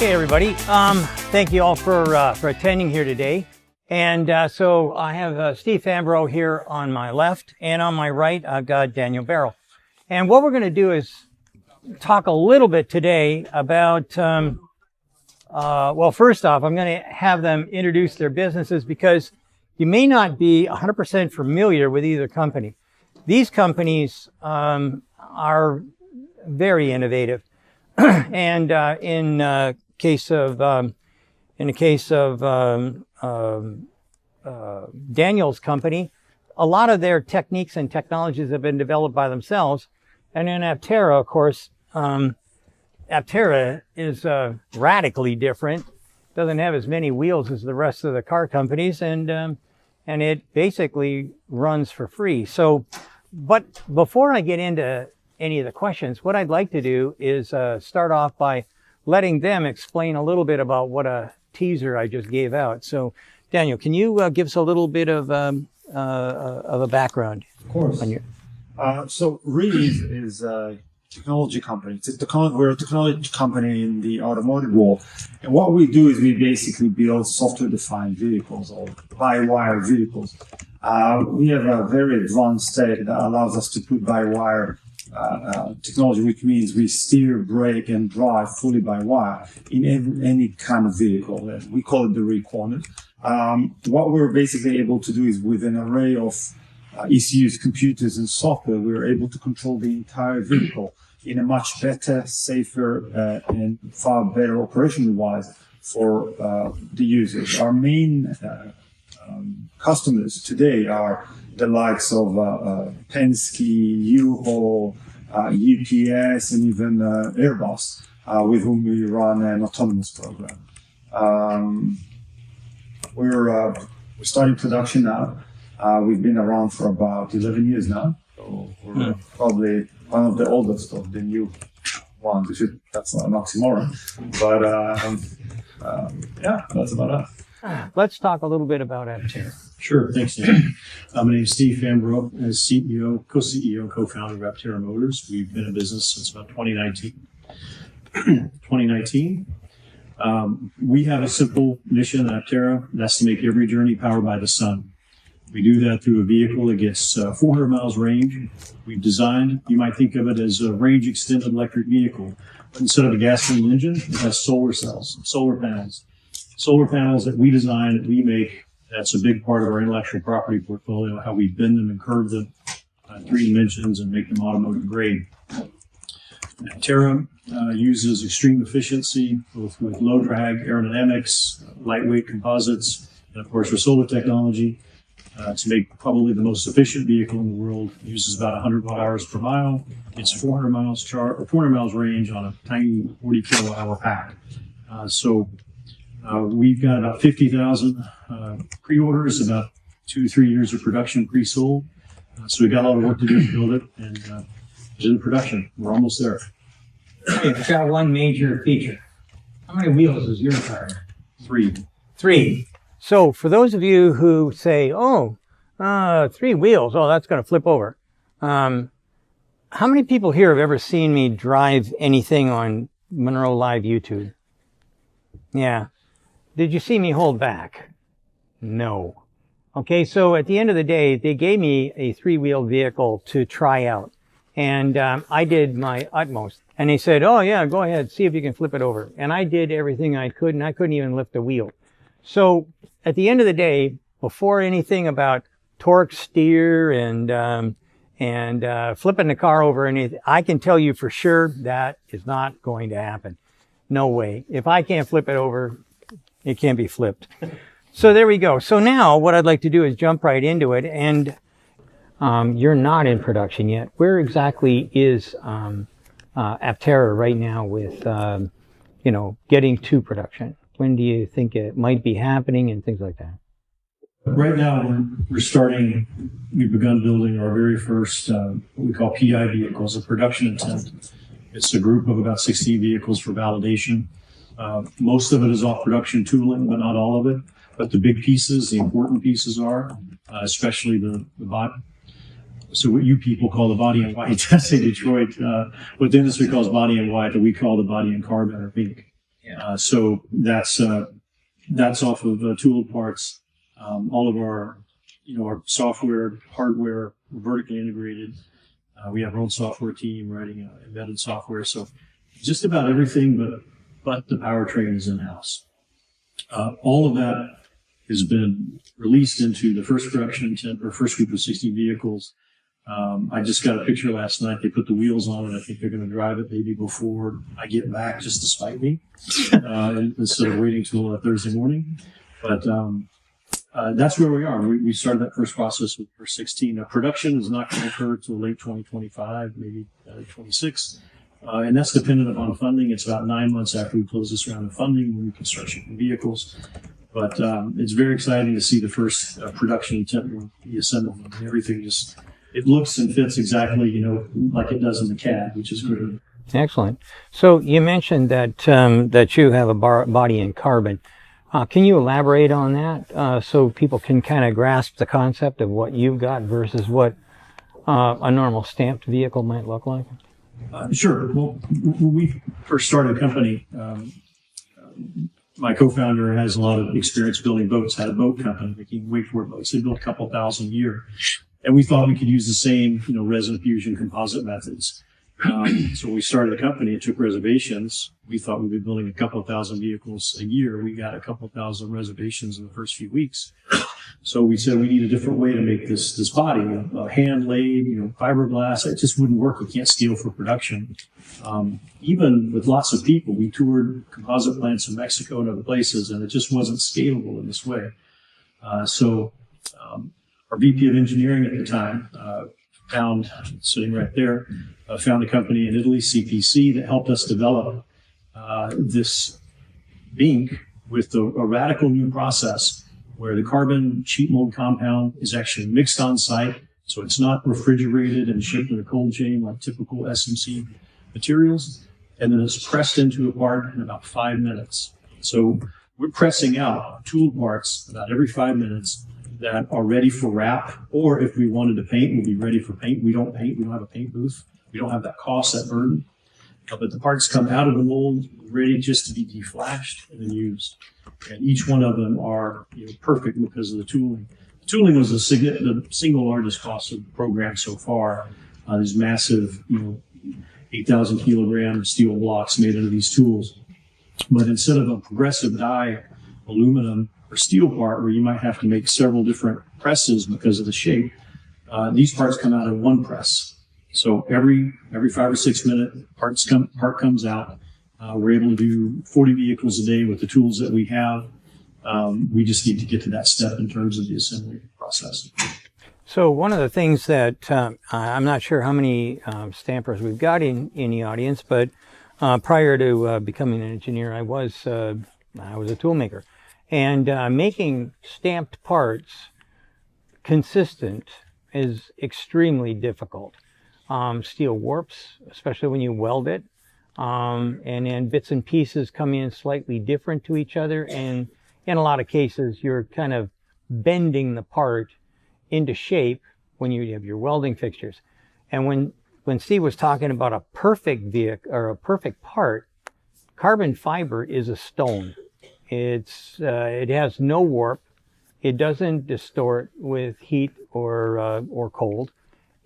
Okay, everybody. Thank you all for attending here today. And so I have Steve Fambro here on my left, and on my right, I've got Daniel Barrow. And what we're going to do is talk a little bit today about, well, first off, I'm going to have them introduce their businesses because you may not be 100% familiar with either company. These companies are very innovative. And in the case of Daniel's company, a lot of their techniques and technologies have been developed by themselves. And in Aptera, of course, Aptera is radically different. Doesn't have as many wheels as the rest of the car companies, and it basically runs for free. So, but before I get into any of the questions, what I'd like to do is start off by letting them explain a little bit about what a teaser I just gave out. So, Daniel, can you give us a little bit of a background? Of course. So Reuters is a technology company. We're a technology company in the automotive world. And what we do is we basically build software-defined vehicles or by-wire vehicles. We have a very advanced tech that allows us to put by-wire technology, which means we steer, brake, and drive fully by wire in any kind of vehicle. We call it the recorder. What we're basically able to do is with an array of ECUs, computers, and software, we're able to control the entire vehicle in a much better, safer, and far better operational-wise for the users. Our main customers today are the likes of Penske, U-Haul, UPS, and even Airbus, with whom we run an autonomous program. We're starting production now. We've been around for about 11 years now, so we're probably one of the oldest of the new ones. That's not an oxymoron, but yeah, that's about us. Let's talk a little bit about Aptera. Sure, thanks, Dan. My name is Steve Fambro. As CEO, co-CEO, and co-founder of Aptera Motors. We've been in business since about 2019. We have a simple mission at Aptera. That's to make every journey powered by the sun. We do that through a vehicle that gets 400 miles range. We've designed, you might think of it as a range extended electric vehicle. But instead of a gasoline engine, it has solar cells, solar panels. Solar panels that we design, that we make. That's a big part of our intellectual property portfolio, how we bend them and curve them in 3 dimensions and make them automotive grade. Aptera uses extreme efficiency, both with low drag aerodynamics, lightweight composites, and of course our solar technology to make probably the most efficient vehicle in the world. It uses about 100 watt-hours per mile. It's 400 miles range on a tiny 40 kilowatt-hour pack. We've got about 50,000 pre-orders, about 2-3 years of production pre-sold. So we've got a lot of work to do to build it, and it's in production. We're almost there. Okay, we've got one major feature. How many wheels is your car? 3. 3. So for those of you who say, 3 wheels, that's going to flip over. How many people here have ever seen me drive anything on Monroe Live YouTube? Yeah. Did you see me hold back? No. Okay, so at the end of the day, they gave me a 3-wheel vehicle to try out. And I did my utmost. And they said, oh yeah, go ahead, see if you can flip it over. And I did everything I could, and I couldn't even lift a wheel. So at the end of the day, before anything about torque steer and flipping the car over, anything, I can tell you for sure that is not going to happen. No way. If I can't flip it over, it can't be flipped. So there we go. So now what I'd like to do is jump right into it. And you're not in production yet. Where exactly is Aptera right now with, getting to production? When do you think it might be happening and things like that? Right now, we've begun building our very first, what we call PI vehicles, a production intent. It's a group of about 60 vehicles for validation. Most of it is off production tooling, but not all of it. But the big pieces, the important pieces are, especially the body. So what you people call the body in white, that's in Detroit. What the industry calls body in white, that we call the body in carbon or pink. So that's off of tool parts. All of our, our software, hardware, vertically integrated. We have our own software team writing embedded software. So just about everything but the powertrain is in-house. All of that has been released into the first production intent, or first group of 60 vehicles. I just got a picture last night. They put the wheels on it. I think they're going to drive it maybe before I get back, just to spite me, instead of waiting till Thursday morning. But that's where we are. We started that first process with first 16. Now, production is not going to occur until late 2025, maybe 26. And that's dependent upon funding. It's about 9 months after we close this round of funding when we can start shipping vehicles. But it's very exciting to see the first production intent be assembled. And everything just, it looks and fits exactly, like it does in the CAD, which is great. Excellent. So you mentioned that that you have a body in carbon. Can you elaborate on that so people can kind of grasp the concept of what you've got versus what a normal stamped vehicle might look like? Sure. Well, when we first started the company, my co-founder has a lot of experience building boats, had a boat company making wakeboard boats. They built a couple thousand a year. And we thought we could use the same, resin fusion composite methods. So when we started the company, it took reservations. We thought we'd be building a couple thousand vehicles a year. We got a couple thousand reservations in the first few weeks. So we said we need a different way to make this body, hand laid, fiberglass. It just wouldn't work. We can't scale for production. Even with lots of people, we toured composite plants in Mexico and other places, and it just wasn't scalable in this way. So our VP of engineering at the time found, sitting right there, found a company in Italy, CPC, that helped us develop this ink with a radical new process where the carbon sheet mold compound is actually mixed on site. So it's not refrigerated and shipped in a cold chain like typical SMC materials. And then it's pressed into a part in about 5 minutes. So we're pressing out tool parts about every 5 minutes that are ready for wrap, or if we wanted to paint, we'll be ready for paint. We don't paint. We don't have a paint booth. We don't have that cost, that burden. But the parts come out of the mold ready just to be deflashed and then used. And each one of them are perfect because of the tooling. The tooling was the single largest cost of the program so far. These massive, 8,000 kilogram steel blocks made out of these tools. But instead of a progressive die aluminum or steel part where you might have to make several different presses because of the shape, these parts come out in one press. So every 5 or 6 minute part comes out. We're able to do 40 vehicles a day with the tools that we have. We just need to get to that step in terms of the assembly process. So one of the things that I'm not sure how many stampers we've got in the audience, but prior to becoming an engineer, I was a tool maker. And making stamped parts consistent is extremely difficult. Steel warps, especially when you weld it. And then bits and pieces come in slightly different to each other. And in a lot of cases, you're kind of bending the part into shape when you have your welding fixtures. And when Steve was talking about a perfect vehicle or a perfect part, carbon fiber is a stone. It has no warp. It doesn't distort with heat or cold.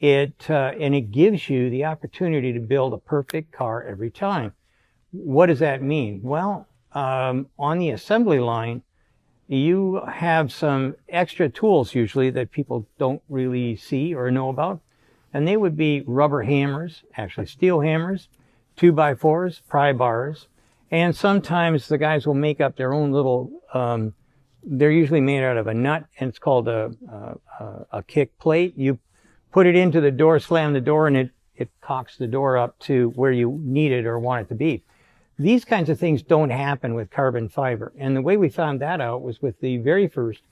And it gives you the opportunity to build a perfect car every time. What does that mean? Well, on the assembly line, you have some extra tools usually that people don't really see or know about. And they would be rubber hammers, actually steel hammers, 2x4s, pry bars. And sometimes the guys will make up their own little, they're usually made out of a nut, and it's called a kick plate. You put it into the door, slam the door, and it cocks the door up to where you need it or want it to be. These kinds of things don't happen with carbon fiber. And the way we found that out was with the very first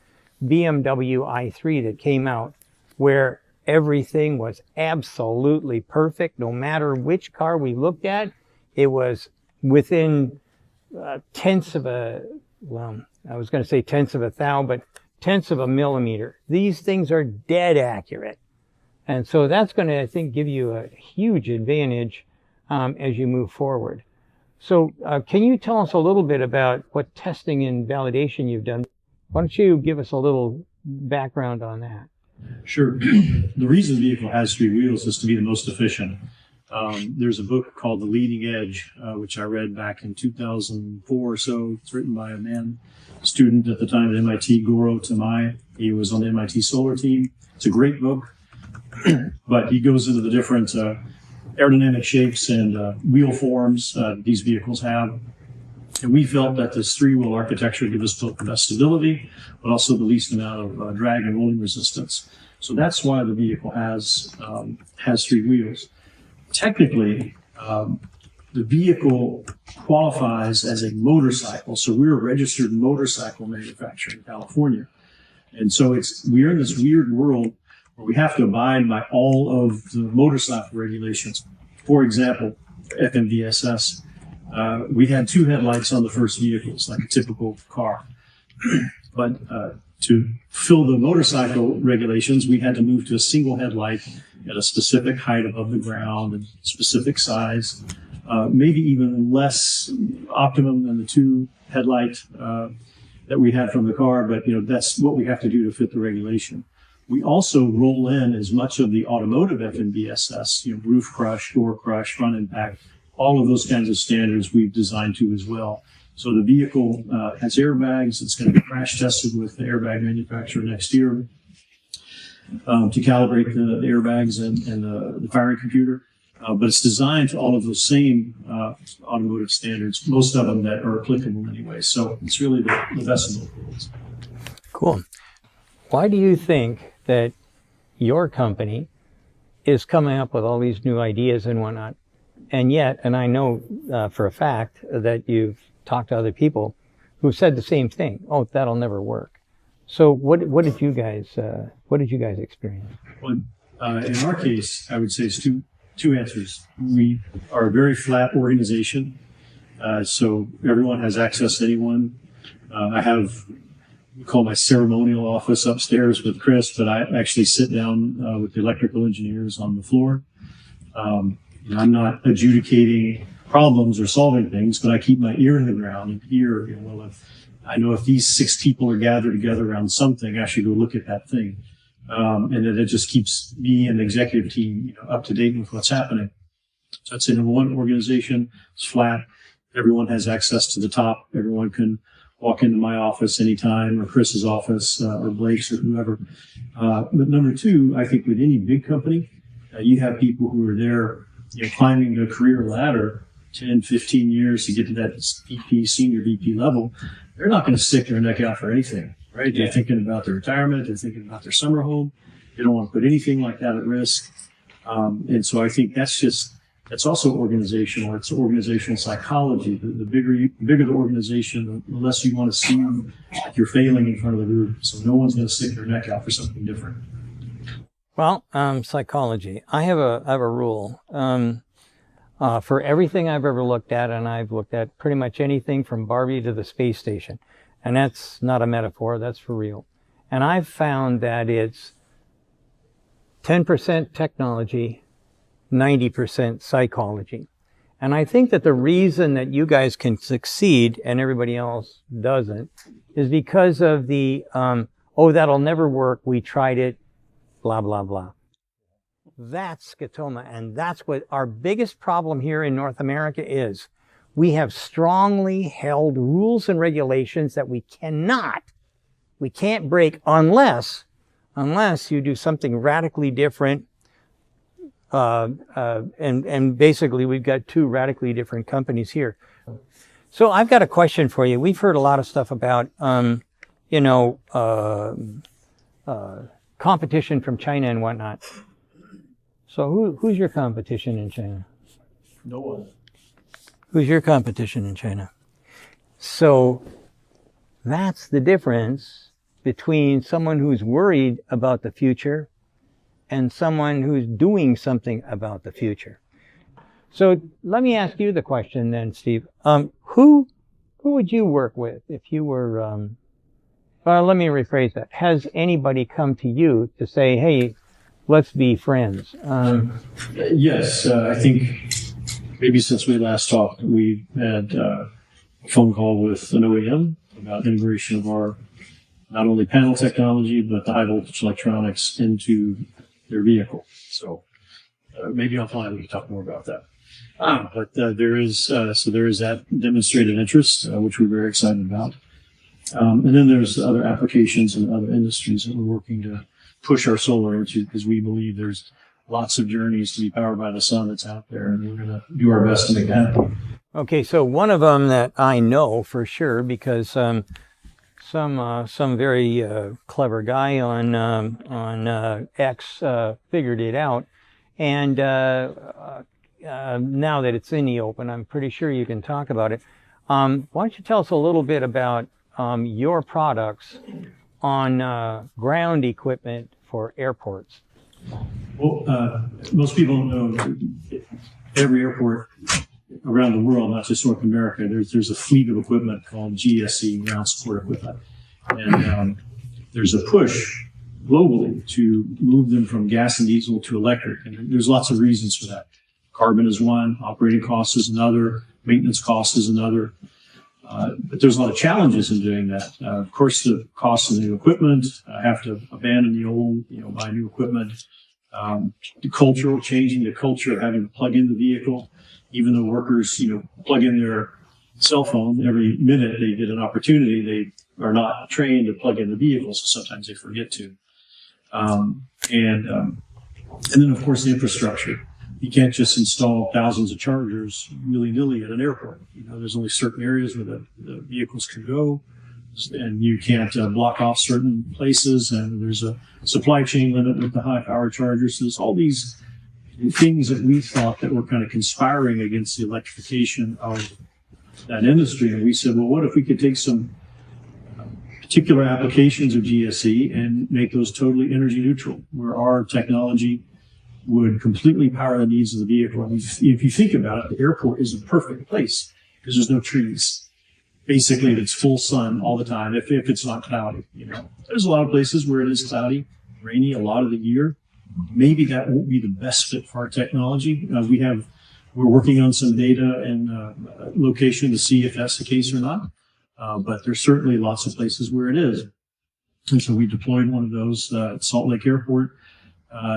BMW i3 that came out, where everything was absolutely perfect. No matter which car we looked at, it was within tenths of a, well, I was going to say tenths of a thou, but tenths of a millimeter. These things are dead accurate. And so that's going to, I think, give you a huge advantage as you move forward. So can you tell us a little bit about what testing and validation you've done? Why don't you give us a little background on that? Sure. The reason the vehicle has 3 wheels is to be the most efficient. There's a book called The Leading Edge, which I read back in 2004 or so. It's written by a student at the time at MIT, Goro Tamai. He was on the MIT solar team. It's a great book, but he goes into the different aerodynamic shapes and wheel forms these vehicles have. And we felt that this 3-wheel architecture gives us both the best stability, but also the least amount of drag and rolling resistance. So that's why the vehicle has 3 wheels. Technically, the vehicle qualifies as a motorcycle. So we're a registered motorcycle manufacturer in California. And so we're in this weird world where we have to abide by all of the motorcycle regulations. For example, FMVSS, we had 2 headlights on the first vehicles, like a typical car. But to fill the motorcycle regulations, we had to move to a single headlight at a specific height above the ground and specific size, maybe even less optimum than the 2 headlight that we had from the car, but that's what we have to do to fit the regulation. We also roll in as much of the automotive FMVSS, roof crush, door crush, front impact, all of those kinds of standards we've designed to as well. So the vehicle has airbags. It's going to be crash tested with the airbag manufacturer next year to calibrate the airbags and the firing computer. But it's designed to all of those same automotive standards, most of them that are applicable anyway. So it's really the best of both worlds. Cool. Why do you think that your company is coming up with all these new ideas and whatnot? And yet, and I know for a fact that you've talked to other people who said the same thing. Oh, that'll never work. So what did you guys experience? Well, in our case, I would say it's two answers. We are a very flat organization, so everyone has access to anyone. I have we call my ceremonial office upstairs with Chris, but I actually sit down with the electrical engineers on the floor. I'm not adjudicating problems or solving things, but I keep my ear to the ground and hear, I know if these 6 people are gathered together around something, I should go look at that thing. And then it just keeps me and the executive team up to date with what's happening. So I'd say number one, organization is flat. Everyone has access to the top. Everyone can walk into my office anytime, or Chris's office, or Blake's, or whoever. But number two, I think with any big company, you have people who are there, climbing the career ladder 10, 15 years to get to that VP, senior VP level. They're not going to stick their neck out for anything, right? They're thinking about their retirement. They're thinking about their summer home. They don't want to put anything like that at risk. And so I think that's also organizational. It's organizational psychology. The bigger the organization, the less you want to seem like you're failing in front of the group. So no one's going to stick their neck out for something different. Well, psychology. I have a rule. For everything I've ever looked at, and I've looked at pretty much anything from Barbie to the space station. And that's not a metaphor, that's for real. And I've found that it's 10% technology, 90% psychology. And I think that the reason that you guys can succeed and everybody else doesn't is because of the, that'll never work, we tried it, blah, blah, blah. That's scotoma, and that's what our biggest problem here in North America is. We have strongly held rules and regulations that we can't break unless you do something radically different. And basically we've got 2 radically different companies here. So I've got a question for you. We've heard a lot of stuff about, competition from China and whatnot. So who's your competition in China? No one. Who's your competition in China? So that's the difference between someone who's worried about the future and someone who's doing something about the future. So let me ask you the question then, Steve. Who would you work with if you were, let me rephrase that. Has anybody come to you to say, hey, let's be friends? Yes, I think maybe since we last talked, we had a phone call with an OEM about integration of our not only panel technology, but the high voltage electronics into their vehicle. So maybe offline we can talk more about that. But there is that demonstrated interest, which we're very excited about. And then there's other applications and other industries that we're working to push our solar into, because we believe there's lots of journeys to be powered by the sun that's out there, and we're going to do our best to make that happen. Okay, so one of them that I know for sure, because some very clever guy on X figured it out, and now that it's in the open, I'm pretty sure you can talk about it. Why don't you tell us a little bit about your products on ground equipment for airports? Well, most people know every airport around the world, not just North America, there's a fleet of equipment called GSE, ground support equipment. And there's a push globally to move them from gas and diesel to electric. And there's lots of reasons for that. Carbon is one, operating cost is another, maintenance cost is another. But there's a lot of challenges in doing that. Of course, the cost of the new equipment, have to abandon the old, buy new equipment. The cultural, changing the culture of having to plug in the vehicle, even though workers, plug in their cell phone every minute they get an opportunity, they are not trained to plug in the vehicle, so sometimes they forget to. And then, of course, the infrastructure. You can't just install thousands of chargers willy-nilly at an airport. There's only certain areas where the vehicles can go, and you can't block off certain places, and there's a supply chain limit with the high-power chargers. So there's all these things that we thought that were kind of conspiring against the electrification of that industry. And we said, well, what if we could take some particular applications of GSE and make those totally energy neutral, where our technology would completely power the needs of the vehicle. And if you think about it, the airport is a perfect place because there's no trees. Basically, it's full sun all the time if it's not cloudy. There's a lot of places where it is cloudy, rainy a lot of the year. Maybe that won't be the best fit for our technology. We're working on some data and location to see if that's the case or not. But there's certainly lots of places where it is. And so we deployed one of those at Salt Lake Airport.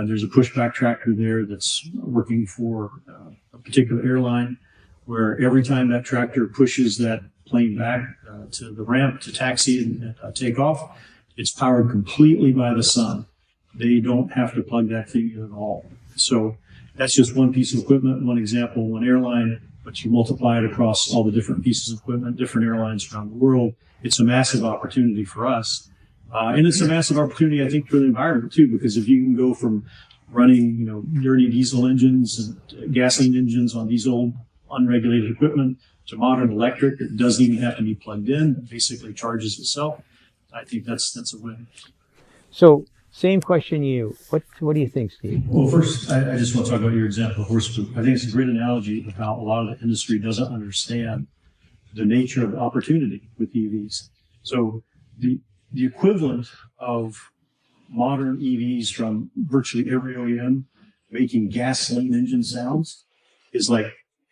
There's a pushback tractor there that's working for a particular airline, where every time that tractor pushes that plane back to the ramp to taxi and take off, it's powered completely by the sun. They don't have to plug that thing in at all. So that's just one piece of equipment, one example, one airline, but you multiply it across all the different pieces of equipment, different airlines around the world. It's a massive opportunity for us. And it's a massive opportunity, I think, for the environment, too, because if you can go from running, dirty diesel engines and gasoline engines on these old unregulated equipment to modern electric that doesn't even have to be plugged in, it basically charges itself, I think that's a win. So, same question to you. What do you think, Steve? Well, first, I just want to talk about your example of horse poop. I think it's a great analogy of how a lot of the industry doesn't understand the nature of the opportunity with EVs. So the equivalent of modern EVs from virtually every OEM making gasoline engine sounds is like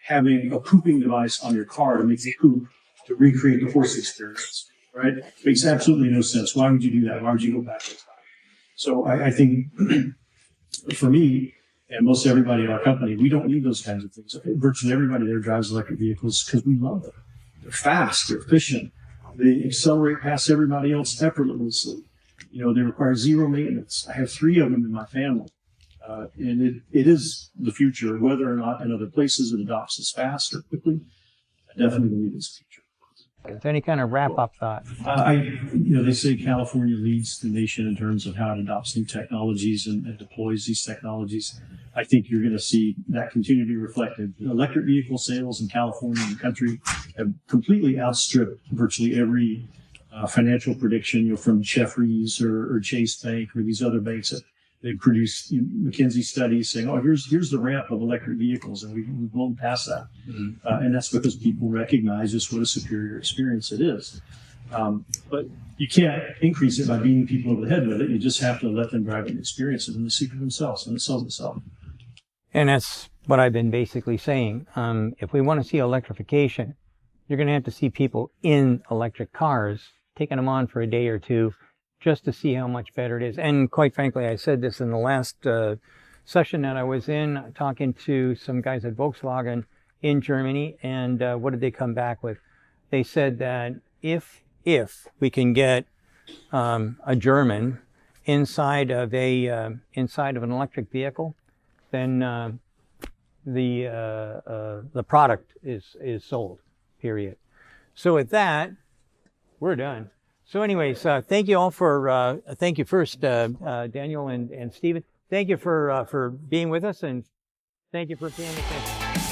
having a pooping device on your car to make it poop to recreate the horse experience, right? Makes absolutely no sense. Why would you do that? Why would you go backwards? So I think for me and most everybody in our company, we don't need those kinds of things. Virtually everybody there drives electric vehicles because we love them. They're fast, they're efficient, they accelerate past everybody else effortlessly. They require zero maintenance. I have 3 of them in my family. And it is the future, whether or not in other places it adopts as fast or quickly. I definitely believe it's the future. Is there any kind of wrap-up thought? They say California leads the nation in terms of how it adopts new technologies and deploys these technologies. I think you're going to see that continue to be reflected. Electric vehicle sales in California and the country have completely outstripped virtually every financial prediction, from Jefferies or Chase Bank or these other banks that they produce McKinsey studies saying, here's the ramp of electric vehicles, and we've blown past that. Mm-hmm. And that's because people recognize just what a superior experience it is. But you can't increase it by beating people over the head with it. You just have to let them drive and experience it, and they see for themselves, and it sells itself. And that's what I've been basically saying. If we want to see electrification, you're going to have to see people in electric cars, taking them on for a day or two, just to see how much better it is. And quite frankly, I said this in the last session that I was in, talking to some guys at Volkswagen in Germany, and what did they come back with? They said that if we can get a German inside of an electric vehicle, then the product is sold. Period. So with that, we're done. So anyways, thank you all for thank you first, Daniel and Stephen. Thank you for being with us, and thank you for paying attention.